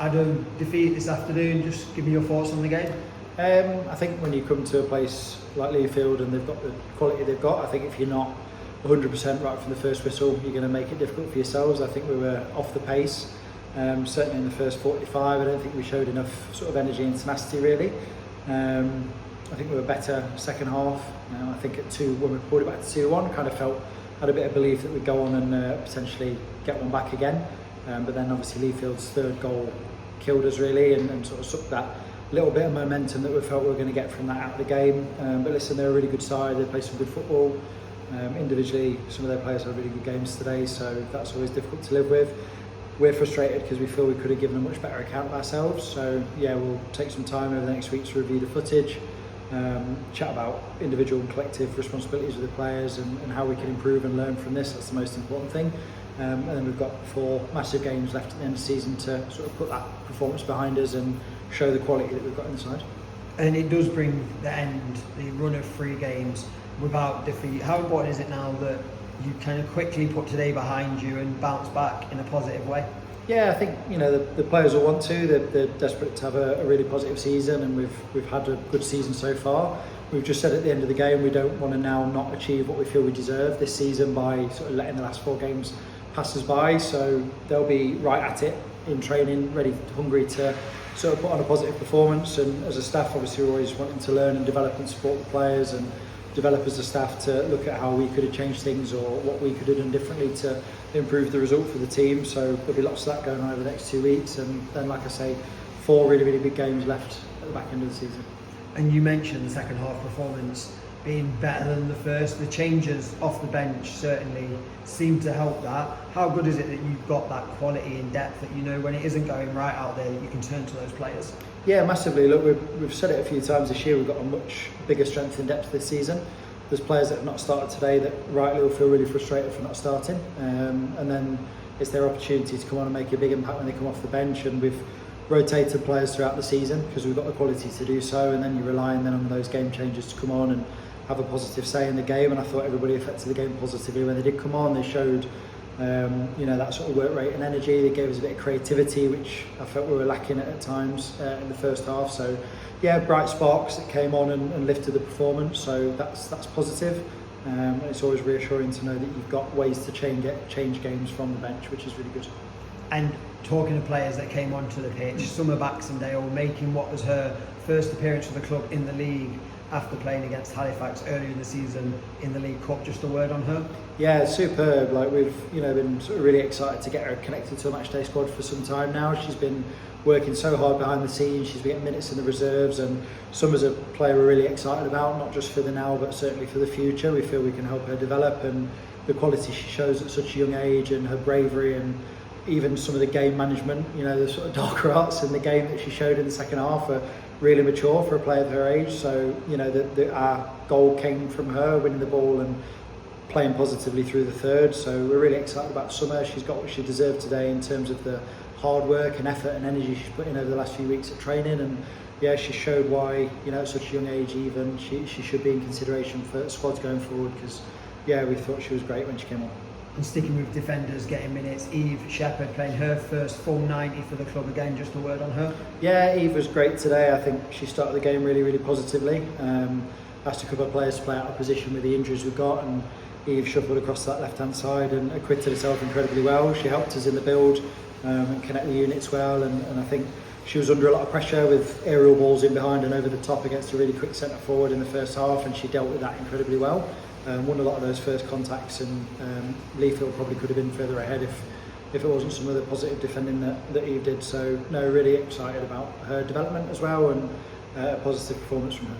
Adam defeat this afternoon. Just give me your thoughts on the game. I think when you come to a place like Leafield and they've got the quality they've got, I think if you're not 100% right from the first whistle, you're going to make it difficult for yourselves. I think we were off the pace, certainly in the first 45. I don't think we showed enough sort of energy and tenacity really. I think we were better second half. I think when we pulled it back to 2-1, kind of had a bit of belief that we'd go on and potentially get one back again. But then obviously Leafield's third goal killed us really and sort of sucked that little bit of momentum that we felt we were going to get from that out of the game. But listen, they're a really good side. They play some good football. Individually, some of their players have really good games today, so that's always difficult to live with. We're frustrated because we feel we could have given a much better account of ourselves. So yeah, we'll take some time over the next week to review the footage, chat about individual and collective responsibilities of the players and how we can improve and learn from this. That's the most important thing. And then we've got 4 massive games left at the end of the season to sort of put that performance behind us and show the quality that we've got inside. And it does bring the run of 3 games without defeat. How important is it now that you kind of quickly put today behind you and bounce back in a positive way? Yeah, I think the players will want to. They're desperate to have a really positive season, and we've had a good season so far. We've just said at the end of the game we don't want to now not achieve what we feel we deserve this season by sort of letting the last 4 games pass us by. So they'll be right at it in training, hungry to sort of put on a positive performance. And as a staff, obviously, we're always wanting to learn and develop and support the players and develop as a staff to look at how we could have changed things or what we could have done differently to improve the result for the team. So there'll be lots of that going on over the next 2 weeks, and then, like I say, 4 really, really big games left at the back end of the season. And you mentioned the second half performance being better than the first. The changes off the bench certainly seem to help that. How good is it that you've got that quality and depth that when it isn't going right out there, you can turn to those players? Yeah, massively. Look, we've said it a few times this year, we've got a much bigger strength in depth this season. There's players that have not started today that rightly will feel really frustrated for not starting. And then it's their opportunity to come on and make a big impact when they come off the bench. And we've rotated players throughout the season because we've got the quality to do so. And then you're relying then on those game changers to come on and have a positive say in the game. And I thought everybody affected the game positively when they did come on. They showed that sort of work rate and energy. They gave us a bit of creativity, which I felt we were lacking at times in the first half. So yeah, bright sparks that came on and lifted the performance. So that's positive. And it's always reassuring to know that you've got ways to change games from the bench, which is really good. And talking to players that came onto the pitch, Summer Baxendale making what was her first appearance for the club in the league after playing against Halifax earlier in the season in the League Cup. Just a word on her? Yeah, superb. Like we've been sort of really excited to get her connected to a matchday squad for some time now. She's been working so hard behind the scenes. She's been getting minutes in the reserves, and Summer's a player we're really excited about, not just for the now but certainly for the future. We feel we can help her develop, and the quality she shows at such a young age and her bravery and even some of the game management, the sort of darker arts in the game that she showed in the second half are really mature for a player of her age. So our goal came from her winning the ball and playing positively through the third. So we're really excited about Summer. She's got what she deserved today in terms of the hard work and effort and energy she's put in over the last few weeks at training. And yeah, she showed why at such a young age even she should be in consideration for squads going forward, because yeah, we thought she was great when she came on. And sticking with defenders getting minutes, Eve Shepherd playing her first full 90 for the club again. Just a word on her? Yeah, Eve was great today. I think she started the game really, really positively. Asked a couple of players to play out of position with the injuries we've got, and Eve shuffled across that left-hand side and acquitted herself incredibly well. She helped us in the build and connect the units well, and I think she was under a lot of pressure with aerial balls in behind and over the top against a really quick centre forward in the first half, and she dealt with that incredibly well. Won a lot of those first contacts, and Leafield probably could have been further ahead if it wasn't some of the positive defending that Eve did. So no, really excited about her development as well, and a positive performance from her.